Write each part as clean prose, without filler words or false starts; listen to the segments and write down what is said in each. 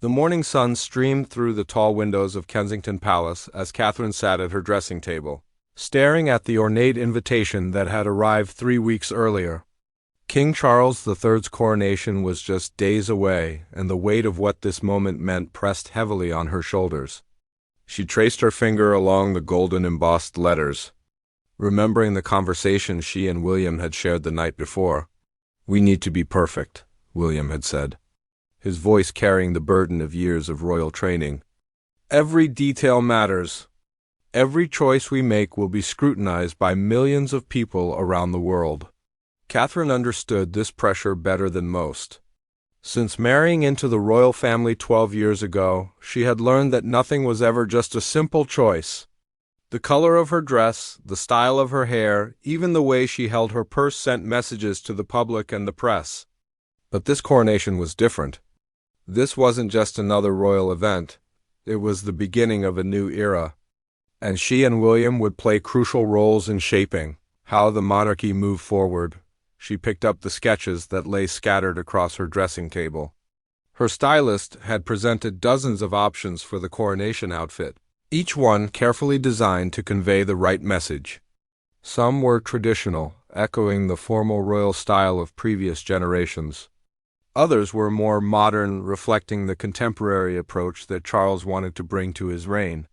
The morning sun streamed through the tall windows of Kensington Palace as Catherine sat at her dressing table, staring at the ornate invitation that had arrived 3 weeks earlier. King Charles III's coronation was just days away, and the weight of what this moment meant pressed heavily on her shoulders. She traced her finger along the golden embossed letters, remembering the conversation she and William had shared the night before. "We need to be perfect," William had said, his voice carrying the burden of years of royal training. "Every detail matters. Every choice we make will be scrutinized by millions of people around the world." Catherine understood this pressure better than most. Since marrying into the royal family 12 years ago, she had learned that nothing was ever just a simple choice. The color of her dress, the style of her hair, even the way she held her purse sent messages to the public and the press. But this coronation was different. This wasn't just another royal event. It was the beginning of a new era. And she and William would play crucial roles in shaping how the monarchy moved forward. She picked up the sketches that lay scattered across her dressing table. Her stylist had presented dozens of options for the coronation outfit, each one carefully designed to convey the right message. Some were traditional, echoing the formal royal style of previous generations. Others were more modern, reflecting the contemporary approach that Charles wanted to bring to his reign.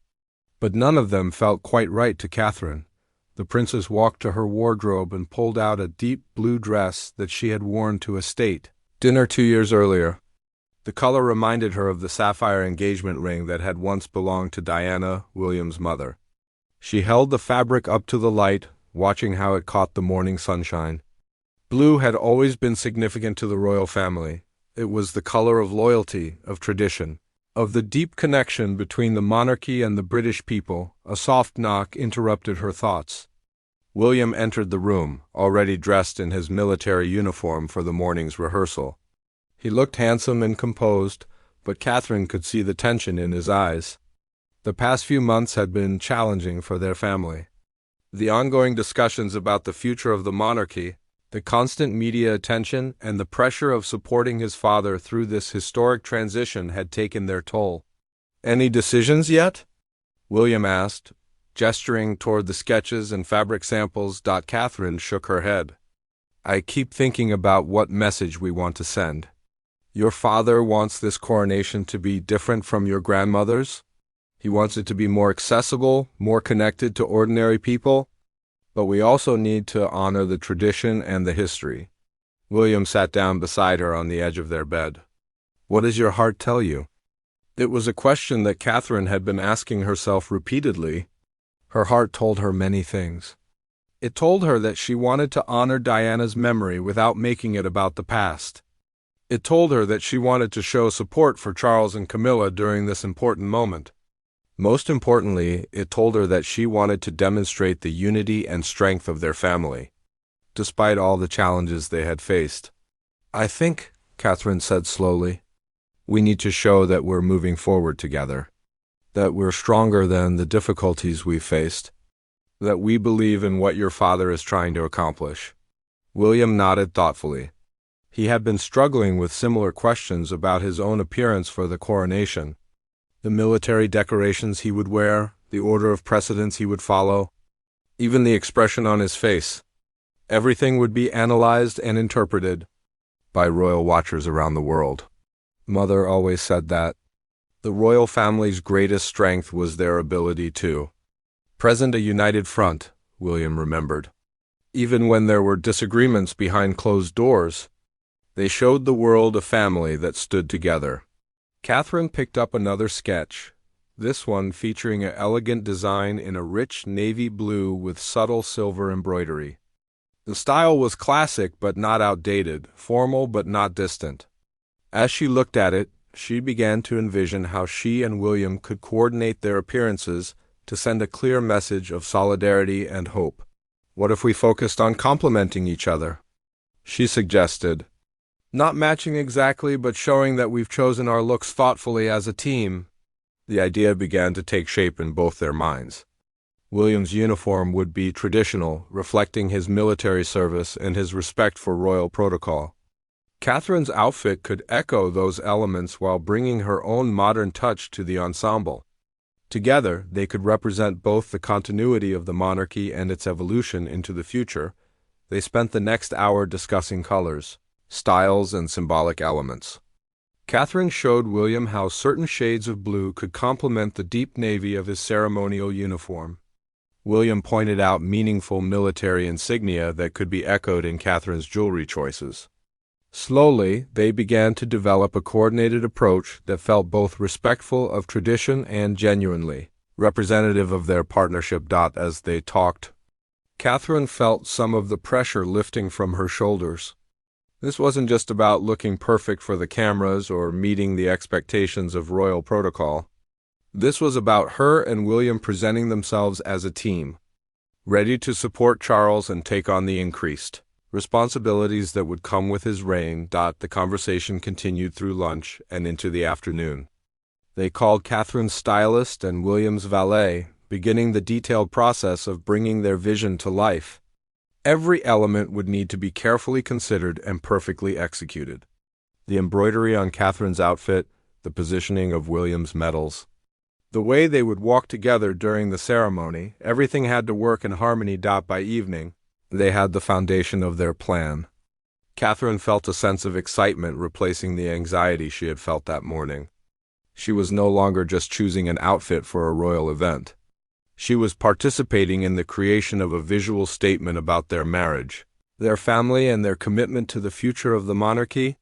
But none of them felt quite right to Catherine. The princess walked to her wardrobe and pulled out a deep blue dress that she had worn to a state dinner 2 years earlier. The color reminded her of the sapphire engagement ring that had once belonged to Diana, William's mother. She held the fabric up to the light, watching how it caught the morning sunshine. Blue had always been significant to the royal family. It was the color of loyalty, of tradition, of the deep connection between the monarchy and the British people. A soft knock interrupted her thoughts. William entered the room, already dressed in his military uniform for the morning's rehearsal. He looked handsome and composed, but Catherine could see the tension in his eyes. The past few months had been challenging for their family. The ongoing discussions about the future of the monarchy, the constant media attention, and the pressure of supporting his father through this historic transition had taken their toll. "Any decisions yet?" William asked, gesturing toward the sketches and fabric samples. Catherine shook her head. "I keep thinking about what message we want to send. Your father wants this coronation to be different from your grandmother's. He wants it to be more accessible, more connected to ordinary people. But we also need to honor the tradition and the history." William sat down beside her on the edge of their bed. "What does your heart tell you?" It was a question that Catherine had been asking herself repeatedly. Her heart told her many things. It told her that she wanted to honor Diana's memory without making it about the past. It told her that she wanted to show support for Charles and Camilla during this important moment. Most importantly, it told her that she wanted to demonstrate the unity and strength of their family, despite all the challenges they had faced. "I think," Catherine said slowly, "we need to show that we're moving forward together, that we're stronger than the difficulties we've faced, that we believe in what your father is trying to accomplish." William nodded thoughtfully. He had been struggling with similar questions about his own appearance for the coronation. The military decorations he would wear, the order of precedence he would follow, even the expression on his face. Everything would be analyzed and interpreted by royal watchers around the world. Mother always said that. The royal family's greatest strength was their ability to present a united front, William remembered. Even when there were disagreements behind closed doors, they showed the world a family that stood together. Catherine picked up another sketch, this one featuring an elegant design in a rich navy blue with subtle silver embroidery. The style was classic but not outdated, formal but not distant. As she looked at it, she began to envision how she and William could coordinate their appearances to send a clear message of solidarity and hope. "What if we focused on complementing each other?" she suggested. "Not matching exactly, but showing that we've chosen our looks thoughtfully as a team." The idea began to take shape in both their minds. William's uniform would be traditional, reflecting his military service and his respect for royal protocol. Catherine's outfit could echo those elements while bringing her own modern touch to the ensemble. Together, they could represent both the continuity of the monarchy and its evolution into the future. They spent the next hour discussing colors, styles, and symbolic elements. Catherine showed William how certain shades of blue could complement the deep navy of his ceremonial uniform. William pointed out meaningful military insignia that could be echoed in Catherine's jewelry choices. Slowly, they began to develop a coordinated approach that felt both respectful of tradition and genuinely representative of their partnership. As they talked, Catherine felt some of the pressure lifting from her shoulders. This wasn't just about looking perfect for the cameras or meeting the expectations of royal protocol. This was about her and William presenting themselves as a team, ready to support Charles and take on the increased responsibilities that would come with his reign. The conversation continued through lunch and into the afternoon. They called Catherine's stylist and William's valet, beginning the detailed process of bringing their vision to life. Every element would need to be carefully considered and perfectly executed. The embroidery on Catherine's outfit, the positioning of William's medals, the way they would walk together during the ceremony, everything had to work in harmony. By evening, they had the foundation of their plan. Catherine felt a sense of excitement replacing the anxiety she had felt that morning. She was no longer just choosing an outfit for a royal event. She was participating in the creation of a visual statement about their marriage, their family, and their commitment to the future of the monarchy.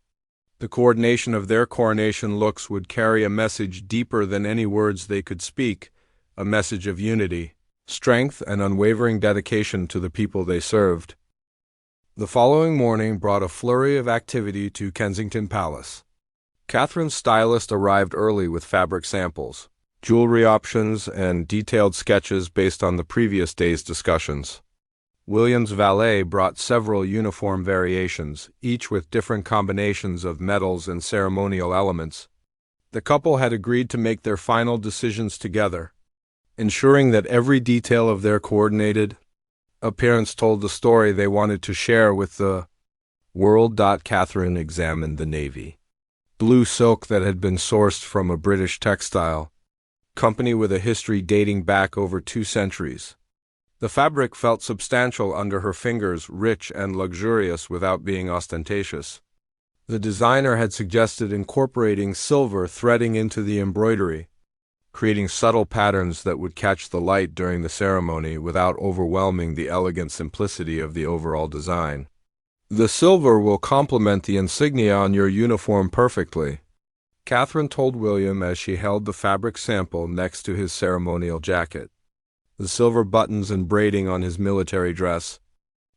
The coordination of their coronation looks would carry a message deeper than any words they could speak, a message of unity, strength, and unwavering dedication to the people they served. The following morning brought a flurry of activity to Kensington Palace. Catherine's stylist arrived early with fabric samples, jewelry options, and detailed sketches based on the previous day's discussions. William's valet brought several uniform variations, each with different combinations of metals and ceremonial elements. The couple had agreed to make their final decisions together, ensuring that every detail of their coordinated appearance told the story they wanted to share with the world. Catherine examined the navy blue silk that had been sourced from a British textile company with a history dating back over 2 centuries. The fabric felt substantial under her fingers, rich and luxurious without being ostentatious. The designer had suggested incorporating silver threading into the embroidery, creating subtle patterns that would catch the light during the ceremony without overwhelming the elegant simplicity of the overall design. "The silver will complement the insignia on your uniform perfectly," Catherine told William as she held the fabric sample next to his ceremonial jacket. The silver buttons and braiding on his military dress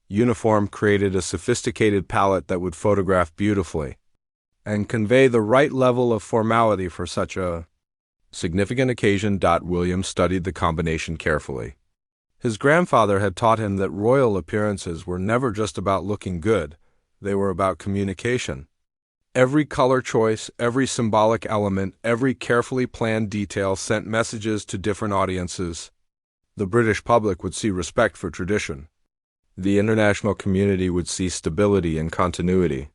uniform created a sophisticated palette that would photograph beautifully and convey the right level of formality for such a significant occasion. William studied the combination carefully. His grandfather had taught him that royal appearances were never just about looking good, they were about communication. Every color choice, every symbolic element, every carefully planned detail sent messages to different audiences. The British public would see respect for tradition. The international community would see stability and continuity.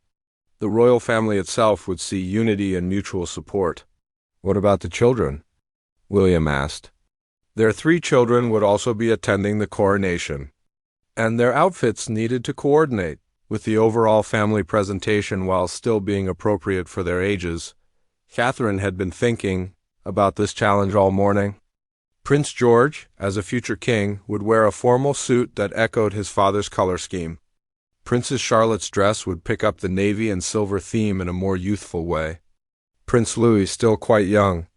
The royal family itself would see unity and mutual support. "What about the children?" William asked. Their 3 children would also be attending the coronation, and their outfits needed to coordinate with the overall family presentation while still being appropriate for their ages. Catherine had been thinking about this challenge all morning. Prince George, as a future king, would wear a formal suit that echoed his father's color scheme. Princess Charlotte's dress would pick up the navy and silver theme in a more youthful way. Prince Louis, still quite young,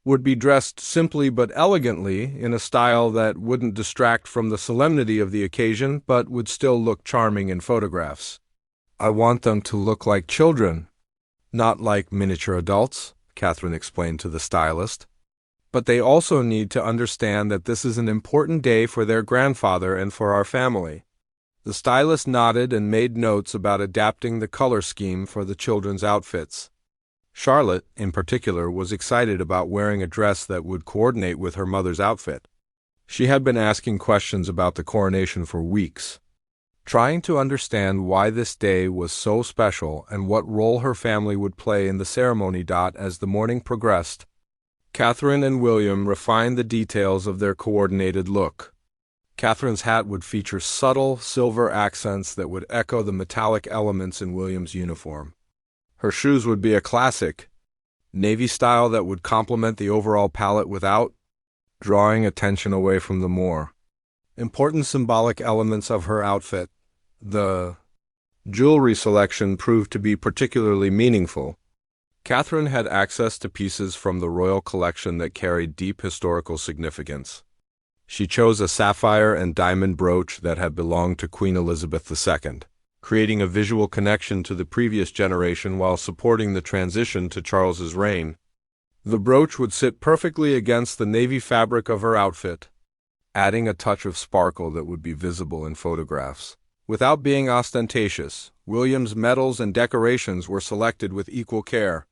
would be dressed simply but elegantly in a style that wouldn't distract from the solemnity of the occasion but would still look charming in photographs. "I want them to look like children, not like miniature adults," Catherine explained to the stylist. "But they also need to understand that this is an important day for their grandfather and for our family." The stylist nodded and made notes about adapting the color scheme for the children's outfits. Charlotte, in particular, was excited about wearing a dress that would coordinate with her mother's outfit. She had been asking questions about the coronation for weeks. Trying to understand why this day was so special and what role her family would play in the ceremony. As the morning progressed, Catherine and William refined the details of their coordinated look. Catherine's hat would feature subtle silver accents that would echo the metallic elements in William's uniform. Her shoes would be a classic, navy style that would complement the overall palette without drawing attention away from the more important symbolic elements of her outfit. The jewelry selection proved to be particularly meaningful. Catherine had access to pieces from the royal collection that carried deep historical significance. She chose a sapphire and diamond brooch that had belonged to Queen Elizabeth II, creating a visual connection to the previous generation while supporting the transition to Charles's reign. The brooch would sit perfectly against the navy fabric of her outfit, adding a touch of sparkle that would be visible in photographs. Without being ostentatious, William's medals and decorations were selected with equal care.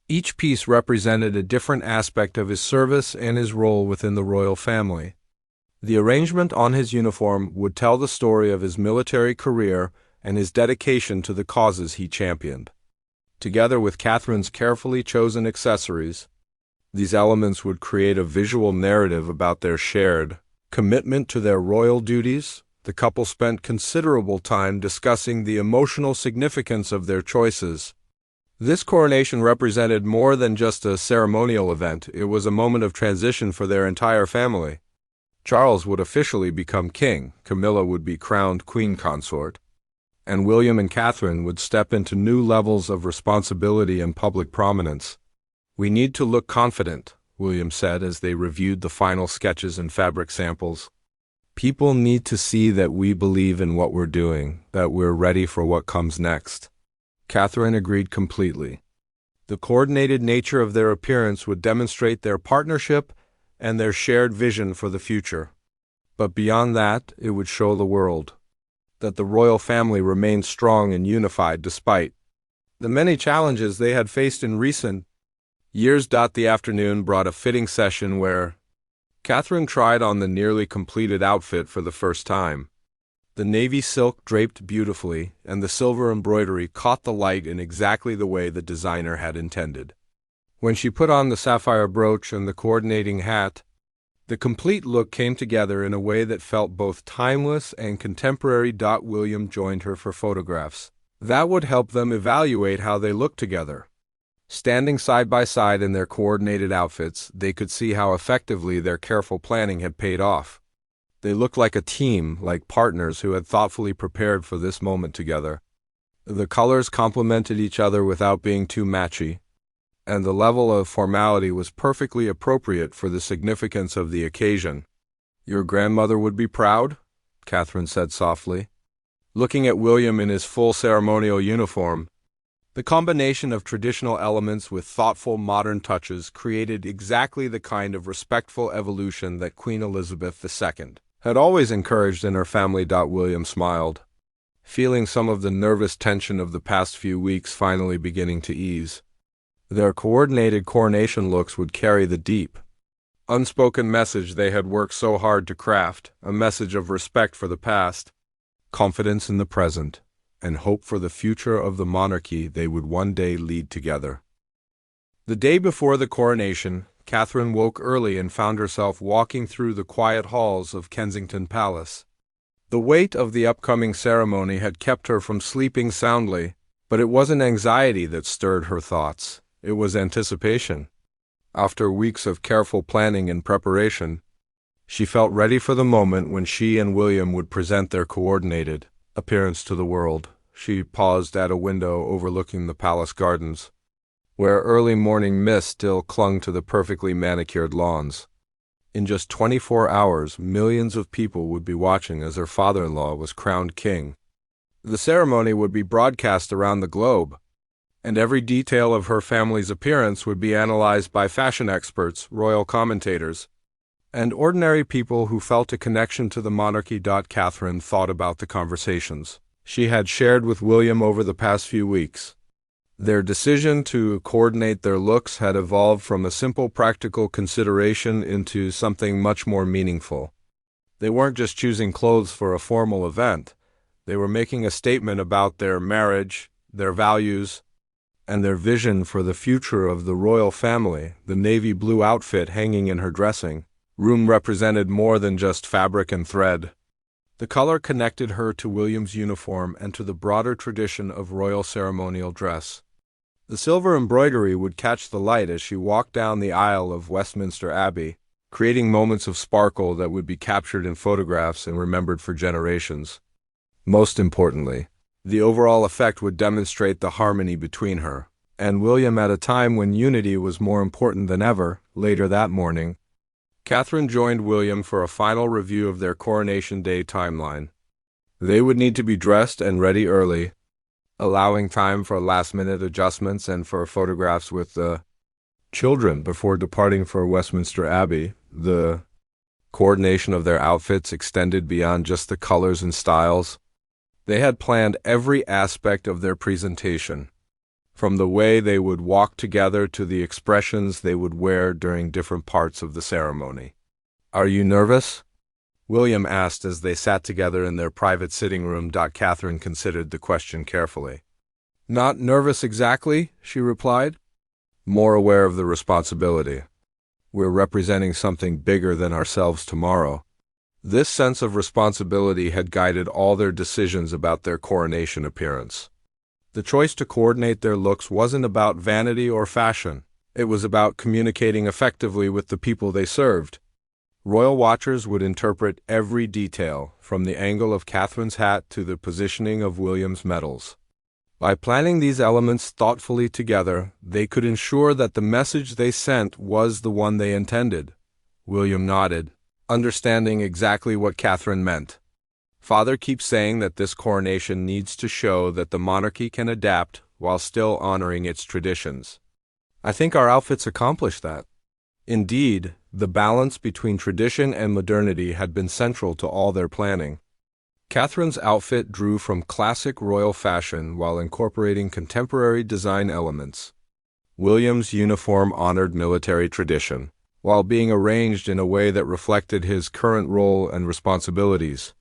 Each piece represented a different aspect of his service and his role within the royal family. The arrangement on his uniform would tell the story of his military career and his dedication to the causes he championed. Together with Catherine's carefully chosen accessories, these elements would create a visual narrative about their shared commitment to their royal duties. The couple spent considerable time discussing the emotional significance of their choices. This coronation represented more than just a ceremonial event. It was a moment of transition for their entire family. Charles would officially become king, Camilla would be crowned queen consort, and William and Catherine would step into new levels of responsibility and public prominence. "We need to look confident," William said as they reviewed the final sketches and fabric samples. "People need to see that we believe in what we're doing, that we're ready for what comes next." Catherine agreed completely. The coordinated nature of their appearance would demonstrate their partnership and their shared vision for the future. But beyond that, it would show the world that the royal family remained strong and unified despite the many challenges they had faced in recent years. The afternoon brought a fitting session where Catherine tried on the nearly completed outfit for the first time. The navy silk draped beautifully, and the silver embroidery caught the light in exactly the way the designer had intended. When she put on the sapphire brooch and the coordinating hat, the complete look came together in a way that felt both timeless and contemporary. William joined her for photographs that would help them evaluate how they looked together. Standing side by side in their coordinated outfits, they could see how effectively their careful planning had paid off. They looked like a team, like partners who had thoughtfully prepared for this moment together. The colors complemented each other without being too matchy, and the level of formality was perfectly appropriate for the significance of the occasion. "Your grandmother would be proud," Catherine said softly. Looking at William in his full ceremonial uniform, the combination of traditional elements with thoughtful modern touches created exactly the kind of respectful evolution that Queen Elizabeth II had always encouraged in her family. William smiled, feeling some of the nervous tension of the past few weeks finally beginning to ease. Their coordinated coronation looks would carry the deep, unspoken message they had worked so hard to craft, a message of respect for the past, confidence in the present, and hope for the future of the monarchy they would one day lead together. The day before the coronation, Catherine woke early and found herself walking through the quiet halls of Kensington Palace. The weight of the upcoming ceremony had kept her from sleeping soundly, but it wasn't anxiety that stirred her thoughts. It was anticipation. After weeks of careful planning and preparation, she felt ready for the moment when she and William would present their coordinated appearance to the world. She paused at a window overlooking the palace gardens, where early morning mist still clung to the perfectly manicured lawns. In just 24 hours, millions of people would be watching as her father-in-law was crowned king. The ceremony would be broadcast around the globe, and every detail of her family's appearance would be analyzed by fashion experts, royal commentators, and ordinary people who felt a connection to the monarchy. Catherine thought about the conversations she had shared with William over the past few weeks. Their decision to coordinate their looks had evolved from a simple practical consideration into something much more meaningful. They weren't just choosing clothes for a formal event. They were making a statement about their marriage, their values, and their vision for the future of the royal family. The navy blue outfit hanging in her dressing room represented more than just fabric and thread. The color connected her to William's uniform and to the broader tradition of royal ceremonial dress. The silver embroidery would catch the light as she walked down the aisle of Westminster Abbey, creating moments of sparkle that would be captured in photographs and remembered for generations. Most importantly, the overall effect would demonstrate the harmony between her and William at a time when unity was more important than ever. Later that morning, Catherine joined William for a final review of their Coronation Day timeline. They would need to be dressed and ready early, allowing time for last-minute adjustments and for photographs with the children before departing for Westminster Abbey. The coordination of their outfits extended beyond just the colors and styles. They had planned every aspect of their presentation, from the way they would walk together to the expressions they would wear during different parts of the ceremony. "Are you nervous?" William asked as they sat together in their private sitting room. Catherine considered the question carefully. "Not nervous exactly," she replied. "More aware of the responsibility. We're representing something bigger than ourselves tomorrow." This sense of responsibility had guided all their decisions about their coronation appearance. The choice to coordinate their looks wasn't about vanity or fashion. It was about communicating effectively with the people they served. Royal watchers would interpret every detail, from the angle of Catherine's hat to the positioning of William's medals. By planning these elements thoughtfully together, they could ensure that the message they sent was the one they intended. William nodded, understanding exactly what Catherine meant. "Father keeps saying that this coronation needs to show that the monarchy can adapt while still honoring its traditions. I think our outfits accomplish that." Indeed, the balance between tradition and modernity had been central to all their planning. Catherine's outfit drew from classic royal fashion while incorporating contemporary design elements. William's uniform honored military tradition, while being arranged in a way that reflected his current role and responsibilities.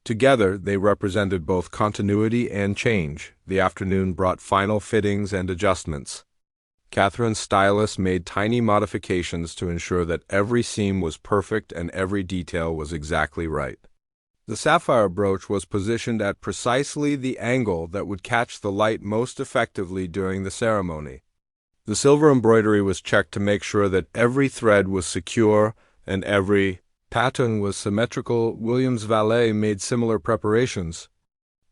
Together, they represented both continuity and change. The afternoon brought final fittings and adjustments. Catherine's stylist made tiny modifications to ensure that every seam was perfect and every detail was exactly right. The sapphire brooch was positioned at precisely the angle that would catch the light most effectively during the ceremony. The silver embroidery was checked to make sure that every thread was secure and every pattern was symmetrical. William's valet made similar preparations,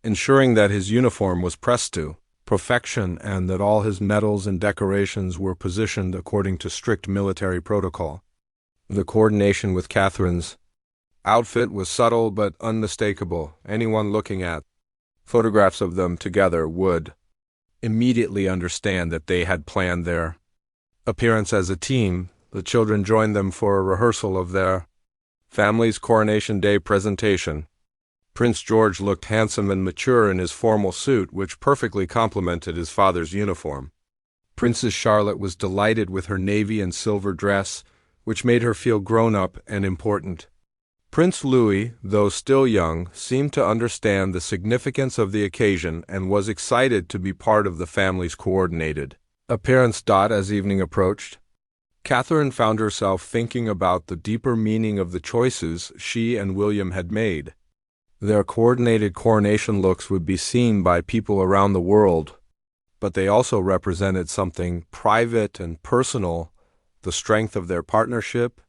ensuring that his uniform was pressed to perfection and that all his medals and decorations were positioned according to strict military protocol. The coordination with Catherine's outfit was subtle but unmistakable. Anyone looking at photographs of them together would immediately understand that they had planned their appearance as a team. The children joined them for a rehearsal of their family's Coronation Day presentation. Prince George looked handsome and mature in his formal suit, which perfectly complemented his father's uniform. Princess Charlotte was delighted with her navy and silver dress, which made her feel grown-up and important. Prince Louis, though still young, seemed to understand the significance of the occasion and was excited to be part of the family's coordinated appearance. As evening approached, Catherine found herself thinking about the deeper meaning of the choices she and William had made. Their coordinated coronation looks would be seen by people around the world, but they also represented something private and personal, the strength of their partnership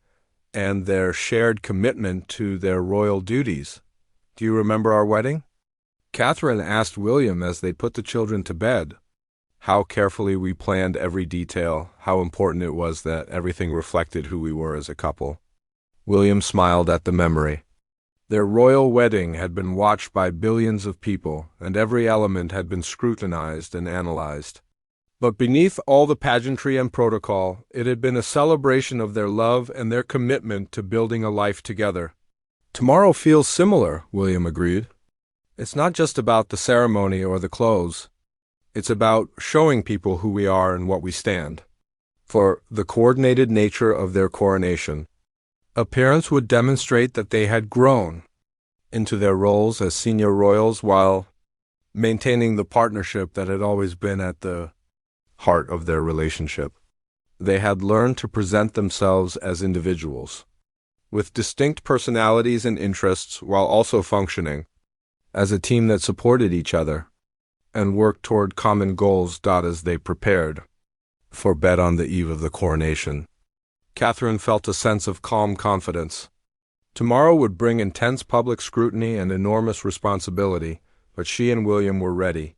and their shared commitment to their royal duties. "Do you remember our wedding?" Catherine asked William as they put the children to bed. "How carefully we planned every detail, how important it was that everything reflected who we were as a couple." William smiled at the memory. Their royal wedding had been watched by billions of people, and every element had been scrutinized and analyzed. But beneath all the pageantry and protocol, it had been a celebration of their love and their commitment to building a life together. "Tomorrow feels similar," William agreed. "It's not just about the ceremony or the clothes. It's about showing people who we are and what we stand for." The coordinated nature of their coronation appearance would demonstrate that they had grown. into their roles as senior royals while maintaining the partnership that had always been at the heart of their relationship. They had learned to present themselves as individuals, with distinct personalities and interests while also functioning as a team that supported each other and worked toward common goals. As they prepared for bed on the eve of the coronation, Catherine felt a sense of calm confidence. Tomorrow would bring intense public scrutiny and enormous responsibility, but she and William were ready.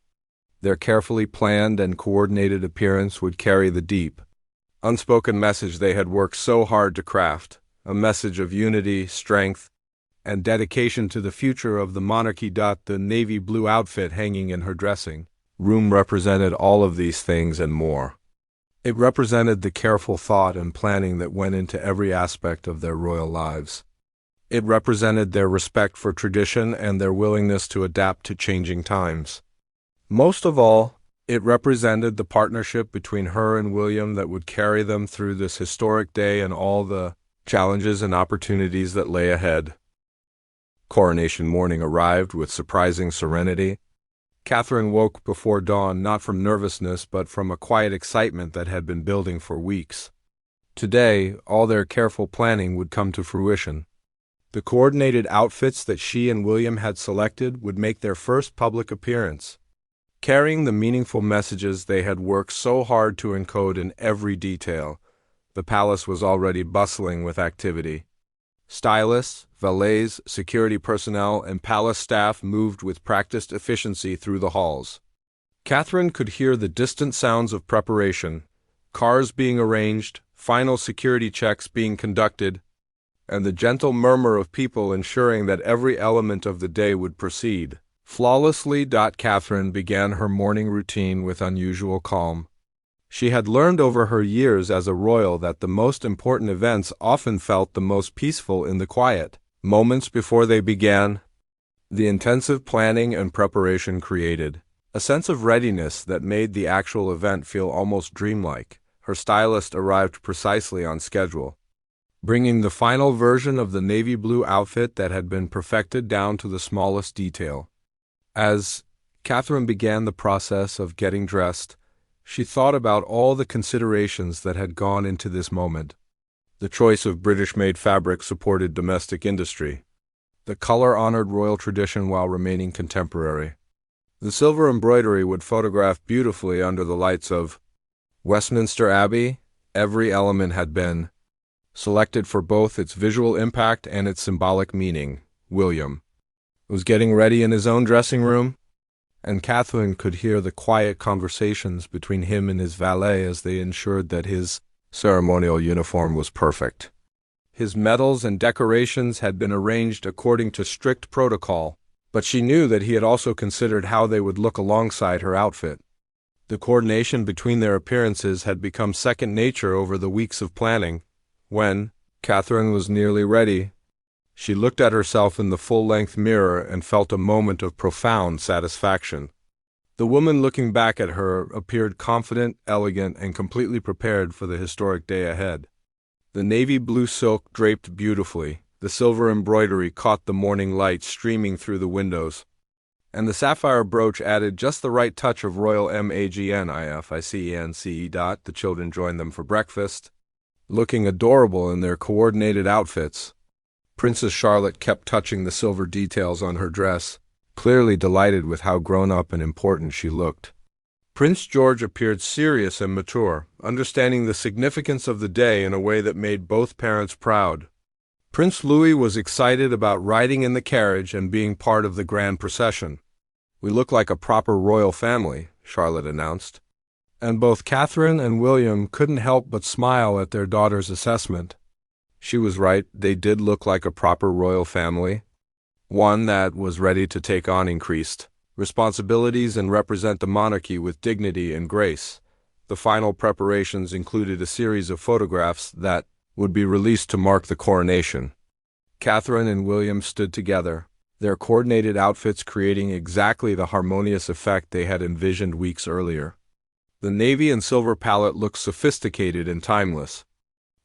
Their carefully planned and coordinated appearance would carry the deep, unspoken message they had worked so hard to craft, a message of unity, strength, and dedication to the future of the monarchy. The navy blue outfit hanging in her dressing room represented all of these things and more. It represented the careful thought and planning that went into every aspect of their royal lives. It represented their respect for tradition and their willingness to adapt to changing times. Most of all, it represented the partnership between her and William that would carry them through this historic day and all the challenges and opportunities that lay ahead. Coronation morning arrived with surprising serenity. Catherine woke before dawn not from nervousness but from a quiet excitement that had been building for weeks. Today, all their careful planning would come to fruition. The coordinated outfits that she and William had selected would make their first public appearance, carrying the meaningful messages they had worked so hard to encode in every detail. The palace was already bustling with activity. Stylists, valets, security personnel, and palace staff moved with practiced efficiency through the halls. Catherine could hear the distant sounds of preparation, cars being arranged, final security checks being conducted, and the gentle murmur of people ensuring that every element of the day would proceed flawlessly. Catherine began her morning routine with unusual calm. She had learned over her years as a royal that the most important events often felt the most peaceful in the quiet moments before they began. The intensive planning and preparation created a sense of readiness that made the actual event feel almost dreamlike. Her stylist arrived precisely on schedule, bringing the final version of the navy blue outfit that had been perfected down to the smallest detail. As Catherine began the process of getting dressed, she thought about all the considerations that had gone into this moment. The choice of British-made fabric supported domestic industry. The color honored royal tradition while remaining contemporary. The silver embroidery would photograph beautifully under the lights of Westminster Abbey. Every element had been selected for both its visual impact and its symbolic meaning. William was getting ready in his own dressing room, and Catherine could hear the quiet conversations between him and his valet as they ensured that his ceremonial uniform was perfect. His medals and decorations had been arranged according to strict protocol, but she knew that he had also considered how they would look alongside her outfit. The coordination between their appearances had become second nature over the weeks of planning. When Catherine was nearly ready, she looked at herself in the full-length mirror and felt a moment of profound satisfaction. The woman looking back at her appeared confident, elegant, and completely prepared for the historic day ahead. The navy blue silk draped beautifully, the silver embroidery caught the morning light streaming through the windows, and the sapphire brooch added just the right touch of royal magnifice. The children joined them for breakfast, looking adorable in their coordinated outfits. Princess Charlotte kept touching the silver details on her dress, clearly delighted with how grown-up and important she looked. Prince George appeared serious and mature, understanding the significance of the day in a way that made both parents proud. Prince Louis was excited about riding in the carriage and being part of the grand procession. "We look like a proper royal family," Charlotte announced. And both Catherine and William couldn't help but smile at their daughter's assessment. She was right, they did look like a proper royal family, one that was ready to take on increased responsibilities and represent the monarchy with dignity and grace. The final preparations included a series of photographs that would be released to mark the coronation. Catherine and William stood together, their coordinated outfits creating exactly the harmonious effect they had envisioned weeks earlier. The navy and silver palette looked sophisticated and timeless,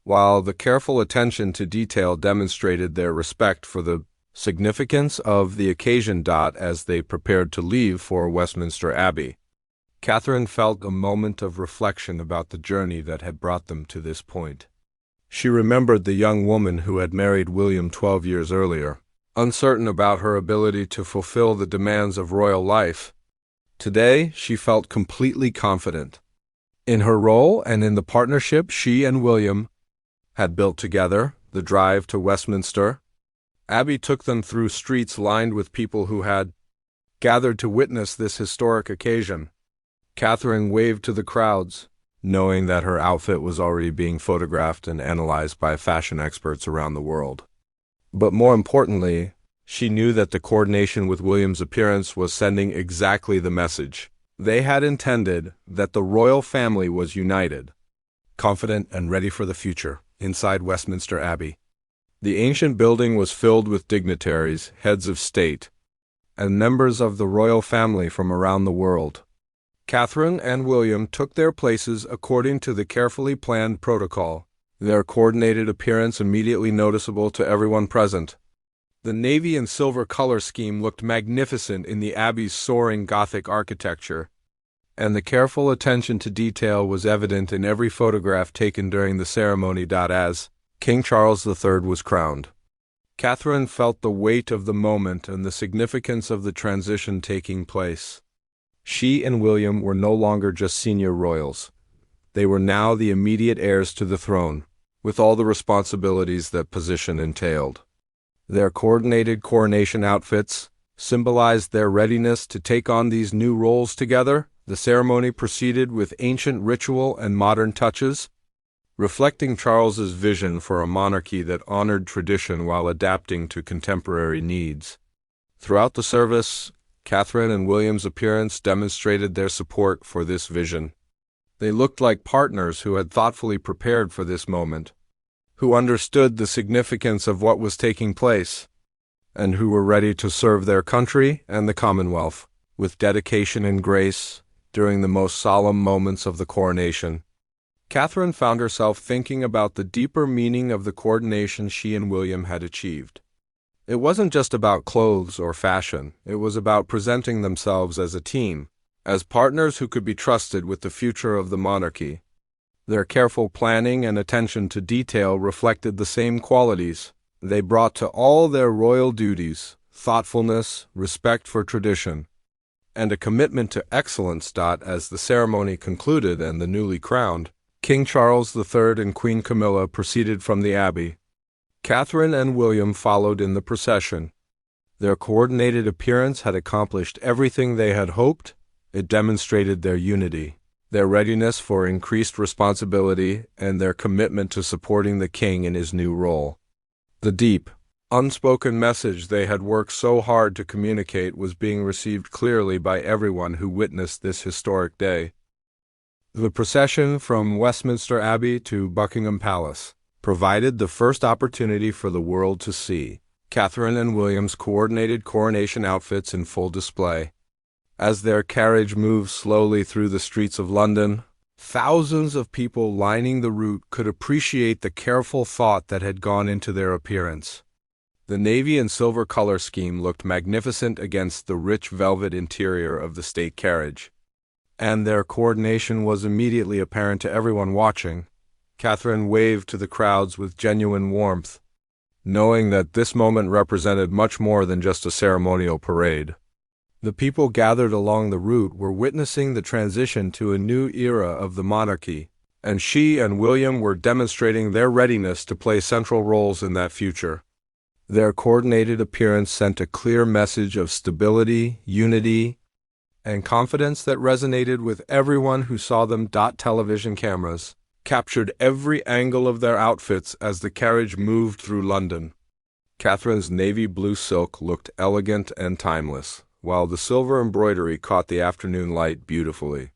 while the careful attention to detail demonstrated their respect for the Significance of the occasion. As they prepared to leave for Westminster Abbey, Catherine felt a moment of reflection about the journey that had brought them to this point. She remembered the young woman who had married William 12 years earlier, uncertain about her ability to fulfill the demands of royal life. Today, she felt completely confident in her role and in the partnership she and William had built together. The drive to Westminster Abbey took them through streets lined with people who had gathered to witness this historic occasion. Catherine waved to the crowds, knowing that her outfit was already being photographed and analyzed by fashion experts around the world. But more importantly, she knew that the coordination with William's appearance was sending exactly the message they had intended, that the royal family was united, confident and ready for the future. Inside Westminster Abbey, the ancient building was filled with dignitaries, heads of state, and members of the royal family from around the world. Catherine and William took their places according to the carefully planned protocol, their coordinated appearance immediately noticeable to everyone present. The navy and silver color scheme looked magnificent in the Abbey's soaring Gothic architecture, and the careful attention to detail was evident in every photograph taken during the ceremony. As King Charles III was crowned, Catherine felt the weight of the moment and the significance of the transition taking place. She and William were no longer just senior royals. They were now the immediate heirs to the throne, with all the responsibilities that position entailed. Their coordinated coronation outfits symbolized their readiness to take on these new roles together. The ceremony proceeded with ancient ritual and modern touches, reflecting Charles's vision for a monarchy that honored tradition while adapting to contemporary needs. Throughout the service, Catherine and William's appearance demonstrated their support for this vision. They looked like partners who had thoughtfully prepared for this moment, who understood the significance of what was taking place, and who were ready to serve their country and the Commonwealth with dedication and grace during the most solemn moments of the coronation. Catherine found herself thinking about the deeper meaning of the coordination she and William had achieved. It wasn't just about clothes or fashion. It was about presenting themselves as a team, as partners who could be trusted with the future of the monarchy. Their careful planning and attention to detail reflected the same qualities they brought to all their royal duties: thoughtfulness, respect for tradition, and a commitment to excellence. As the ceremony concluded and the newly crowned King Charles III and Queen Camilla proceeded from the Abbey, Catherine and William followed in the procession. Their coordinated appearance had accomplished everything they had hoped. It demonstrated their unity, their readiness for increased responsibility, and their commitment to supporting the king in his new role. The deep, unspoken message they had worked so hard to communicate was being received clearly by everyone who witnessed this historic day. The procession from Westminster Abbey to Buckingham Palace provided the first opportunity for the world to see Catherine and William's coordinated coronation outfits in full display. As their carriage moved slowly through the streets of London, thousands of people lining the route could appreciate the careful thought that had gone into their appearance. The navy and silver color scheme looked magnificent against the rich velvet interior of the state carriage, and their coordination was immediately apparent to everyone watching. Catherine waved to the crowds with genuine warmth, knowing that this moment represented much more than just a ceremonial parade. The people gathered along the route were witnessing the transition to a new era of the monarchy, and she and William were demonstrating their readiness to play central roles in that future. Their coordinated appearance sent a clear message of stability, unity, and confidence that resonated with everyone who saw them. Television cameras captured every angle of their outfits as the carriage moved through London. Catherine's navy blue silk looked elegant and timeless, while the silver embroidery caught the afternoon light beautifully.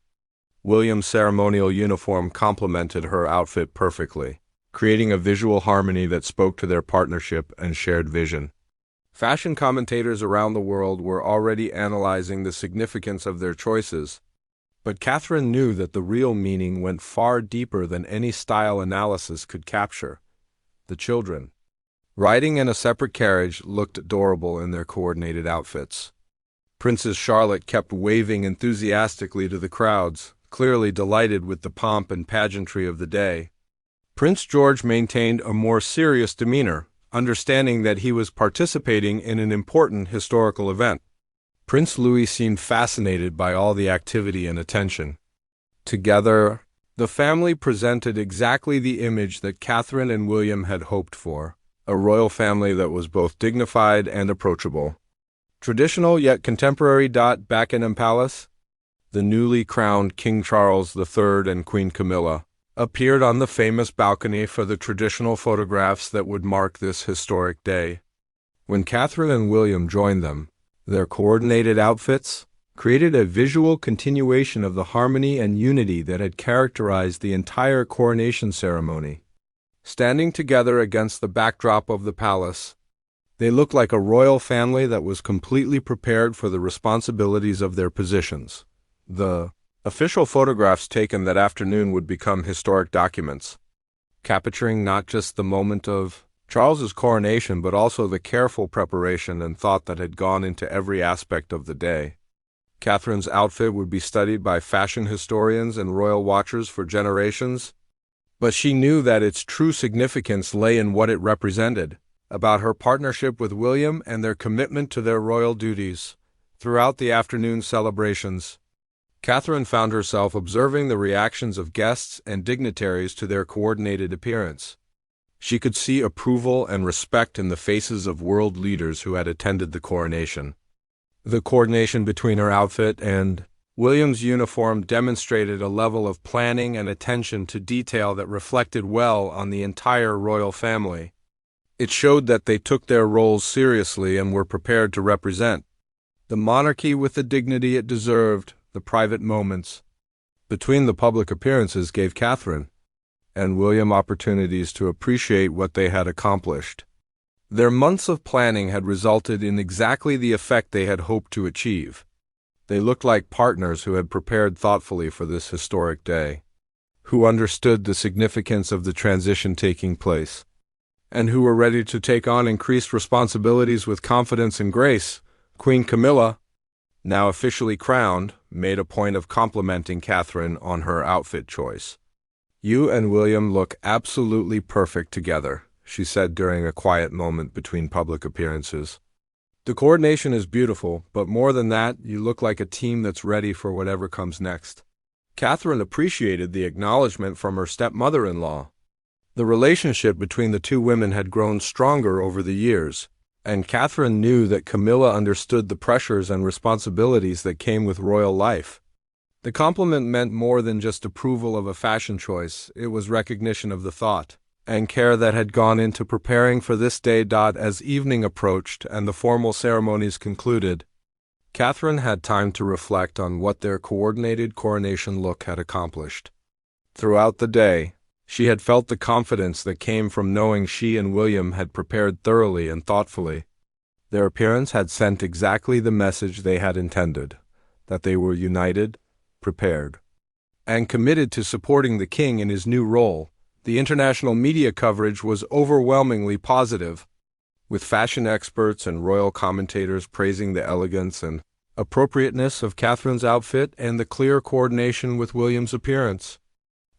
William's ceremonial uniform complemented her outfit perfectly, creating a visual harmony that spoke to their partnership and shared vision. Fashion commentators around the world were already analyzing the significance of their choices, but Catherine knew that the real meaning went far deeper than any style analysis could capture. The children, riding in a separate carriage, looked adorable in their coordinated outfits. Princess Charlotte kept waving enthusiastically to the crowds, clearly delighted with the pomp and pageantry of the day. Prince George maintained a more serious demeanor, understanding that he was participating in an important historical event. Prince Louis seemed fascinated by all the activity and attention. Together, the family presented exactly the image that Catherine and William had hoped for, a royal family that was both dignified and approachable. Traditional yet contemporary. Buckingham Palace. The newly crowned King Charles III and Queen Camilla appeared on the famous balcony for the traditional photographs that would mark this historic day. When Catherine and William joined them, their coordinated outfits created a visual continuation of the harmony and unity that had characterized the entire coronation ceremony. Standing together against the backdrop of the palace, they looked like a royal family that was completely prepared for the responsibilities of their positions. The official photographs taken that afternoon would become historic documents, capturing not just the moment of Charles's coronation but also the careful preparation and thought that had gone into every aspect of the day. Catherine's outfit would be studied by fashion historians and royal watchers for generations, but she knew that its true significance lay in what it represented, about her partnership with William and their commitment to their royal duties. Throughout the afternoon celebrations, Catherine found herself observing the reactions of guests and dignitaries to their coordinated appearance. She could see approval and respect in the faces of world leaders who had attended the coronation. The coordination between her outfit and William's uniform demonstrated a level of planning and attention to detail that reflected well on the entire royal family. It showed that they took their roles seriously and were prepared to represent the monarchy with the dignity it deserved. The private moments between the public appearances gave Catherine and William opportunities to appreciate what they had accomplished. Their months of planning had resulted in exactly the effect they had hoped to achieve. They looked like partners who had prepared thoughtfully for this historic day, who understood the significance of the transition taking place, and who were ready to take on increased responsibilities with confidence and grace. Queen Camilla, now officially crowned, made a point of complimenting Catherine on her outfit choice. "You and William look absolutely perfect together," she said during a quiet moment between public appearances. "The coordination is beautiful, but more than that, you look like a team that's ready for whatever comes next." Catherine appreciated the acknowledgement from her stepmother-in-law. The relationship between the two women had grown stronger over the years, and Catherine knew that Camilla understood the pressures and responsibilities that came with royal life. The compliment meant more than just approval of a fashion choice. It was recognition of the thought and care that had gone into preparing for this day. As evening approached and the formal ceremonies concluded, Catherine had time to reflect on what their coordinated coronation look had accomplished. Throughout the day, she had felt the confidence that came from knowing she and William had prepared thoroughly and thoughtfully. Their appearance had sent exactly the message they had intended, that they were united, prepared, and committed to supporting the king in his new role. The international media coverage was overwhelmingly positive, with fashion experts and royal commentators praising the elegance and appropriateness of Catherine's outfit and the clear coordination with William's appearance.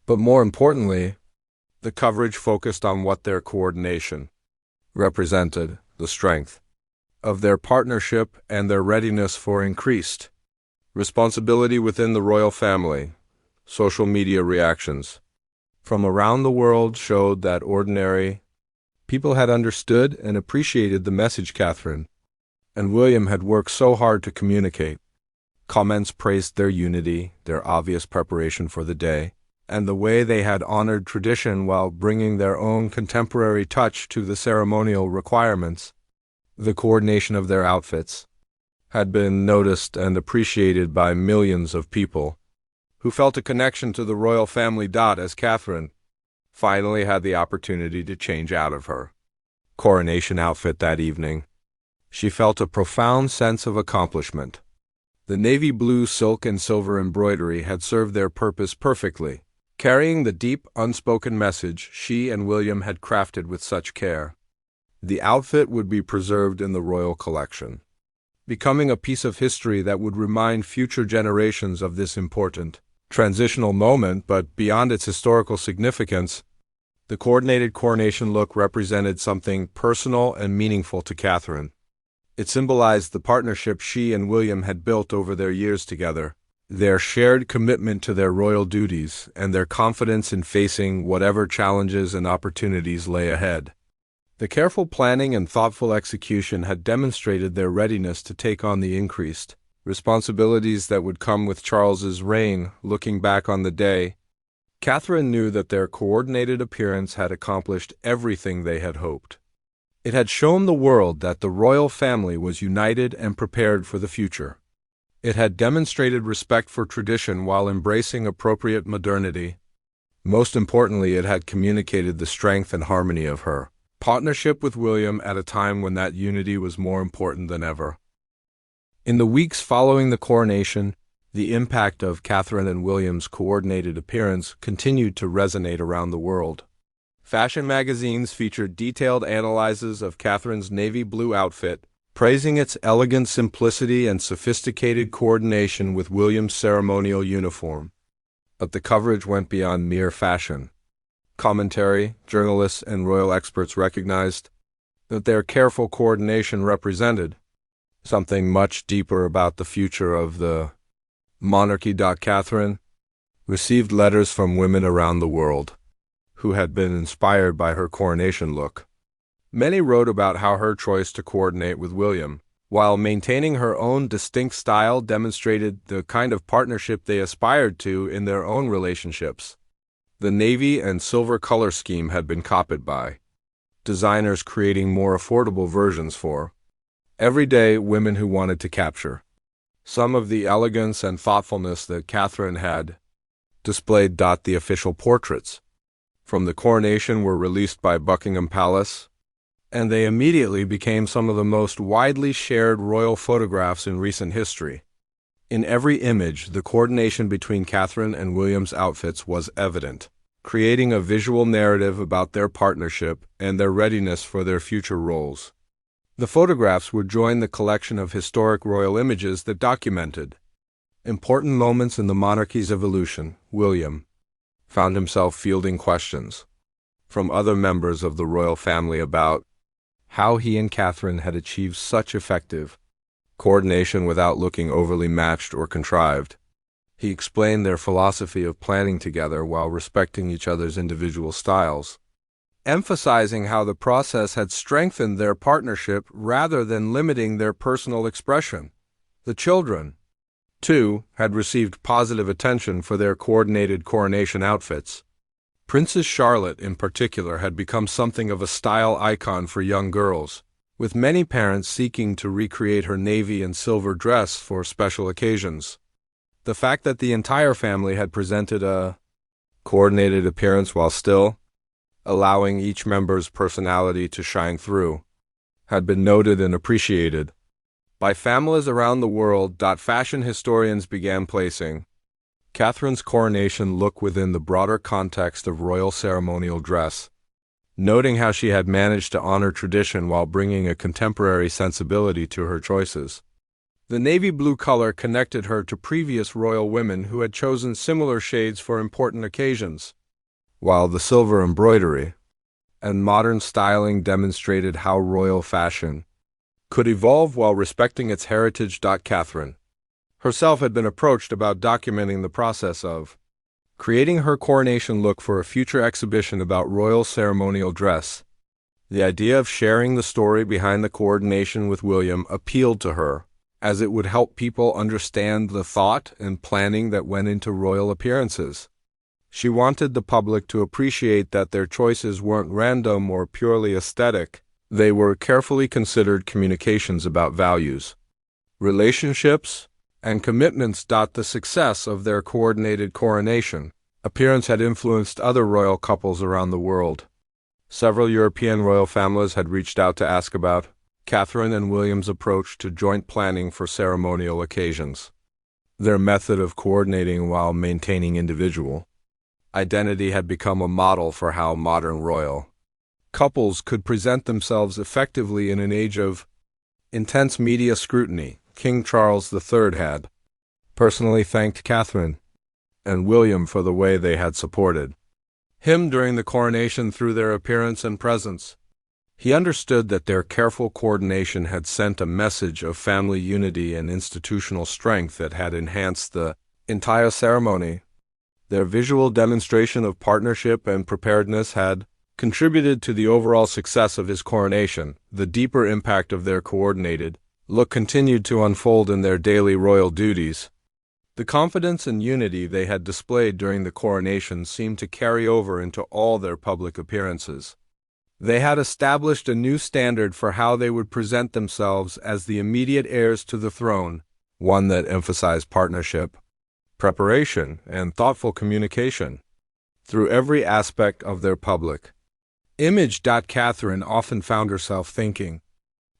But more importantly, the coverage focused on what their coordination represented, the strength of their partnership and their readiness for increased responsibility within the royal family. Social media reactions from around the world showed that ordinary people had understood and appreciated the message Catherine and William had worked so hard to communicate. Comments praised their unity, their obvious preparation for the day, and the way they had honored tradition while bringing their own contemporary touch to the ceremonial requirements. The coordination of their outfits had been noticed and appreciated by millions of people who felt a connection to the royal family. As Catherine finally had the opportunity to change out of her coronation outfit that evening, she felt a profound sense of accomplishment. The navy blue silk and silver embroidery had served their purpose perfectly, carrying the deep, unspoken message she and William had crafted with such care. The outfit would be preserved in the royal collection, becoming a piece of history that would remind future generations of this important transitional moment. But beyond its historical significance, the coordinated coronation look represented something personal and meaningful to Catherine. It symbolized the partnership she and William had built over their years together, their shared commitment to their royal duties, and their confidence in facing whatever challenges and opportunities lay ahead. The careful planning and thoughtful execution had demonstrated their readiness to take on the increased responsibilities that would come with Charles's reign. Looking back on the day, Catherine knew that their coordinated appearance had accomplished everything they had hoped. It had shown the world that the royal family was united and prepared for the future. It had demonstrated respect for tradition while embracing appropriate modernity. Most importantly, it had communicated the strength and harmony of her partnership with William at a time when that unity was more important than ever. In the weeks following the coronation, the impact of Catherine and William's coordinated appearance continued to resonate around the world. Fashion magazines featured detailed analyses of Catherine's navy blue outfit, praising its elegant simplicity and sophisticated coordination with William's ceremonial uniform. But the coverage went beyond mere fashion. Commentary, journalists, and royal experts recognized that their careful coordination represented something much deeper about the future of the monarchy. Catherine received letters from women around the world who had been inspired by her coronation look. Many wrote about how her choice to coordinate with William, while maintaining her own distinct style, demonstrated the kind of partnership they aspired to in their own relationships. The navy and silver color scheme had been copied by designers, creating more affordable versions for everyday women who wanted to capture some of the elegance and thoughtfulness that Catherine had displayed. The official portraits from the coronation were released by Buckingham Palace, and they immediately became some of the most widely shared royal photographs in recent history. In every image, the coordination between Catherine and William's outfits was evident, creating a visual narrative about their partnership and their readiness for their future roles. The photographs would join the collection of historic royal images that documented important moments in the monarchy's evolution. William found himself fielding questions from other members of the royal family about how he and Catherine had achieved such effective coordination without looking overly matched or contrived. He explained their philosophy of planning together while respecting each other's individual styles, emphasizing how the process had strengthened their partnership rather than limiting their personal expression. The children, too, had received positive attention for their coordinated coronation outfits. Princess Charlotte, in particular, had become something of a style icon for young girls, with many parents seeking to recreate her navy and silver dress for special occasions. The fact that the entire family had presented a coordinated appearance while still allowing each member's personality to shine through had been noted and appreciated by families around the world. Fashion historians began placing Catherine's coronation look within the broader context of royal ceremonial dress, noting how she had managed to honor tradition while bringing a contemporary sensibility to her choices. The navy blue color connected her to previous royal women who had chosen similar shades for important occasions, while the silver embroidery and modern styling demonstrated how royal fashion could evolve while respecting its heritage. Catherine herself had been approached about documenting the process of creating her coronation look for a future exhibition about royal ceremonial dress. The idea of sharing the story behind the coordination with William appealed to her, as it would help people understand the thought and planning that went into royal appearances. She wanted the public to appreciate that their choices weren't random or purely aesthetic. They were carefully considered communications about values, relationships, and commitments. The success of their coordinated coronation appearance had influenced other royal couples around the world. Several European royal families had reached out to ask about Catherine and William's approach to joint planning for ceremonial occasions. Their method of coordinating while maintaining individual identity had become a model for how modern royal couples could present themselves effectively in an age of intense media scrutiny. King Charles III had personally thanked Catherine and William for the way they had supported him during the coronation through their appearance and presence. He understood that their careful coordination had sent a message of family unity and institutional strength that had enhanced the entire ceremony. Their visual demonstration of partnership and preparedness had contributed to the overall success of his coronation. The deeper impact of their coordinated look continued to unfold in their daily royal duties. The confidence and unity they had displayed during the coronation seemed to carry over into all their public appearances. They had established a new standard for how they would present themselves as the immediate heirs to the throne, one that emphasized partnership, preparation, and thoughtful communication through every aspect of their public image. Catherine often found herself thinking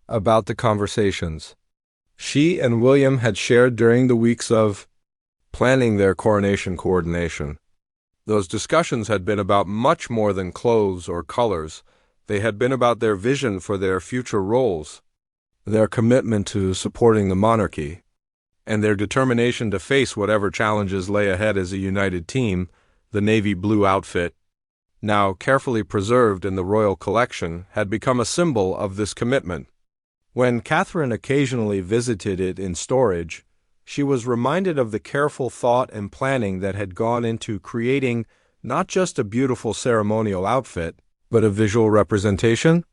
about the conversations she and William had shared during the weeks of planning their coronation coordination. Those discussions had been about much more than clothes or colors. They had been about their vision for their future roles, their commitment to supporting the monarchy, and their determination to face whatever challenges lay ahead as a united team. The navy blue outfit, now carefully preserved in the royal collection, had become a symbol of this commitment. When Catherine occasionally visited it in storage, she was reminded of the careful thought and planning that had gone into creating not just a beautiful ceremonial outfit, but a visual representation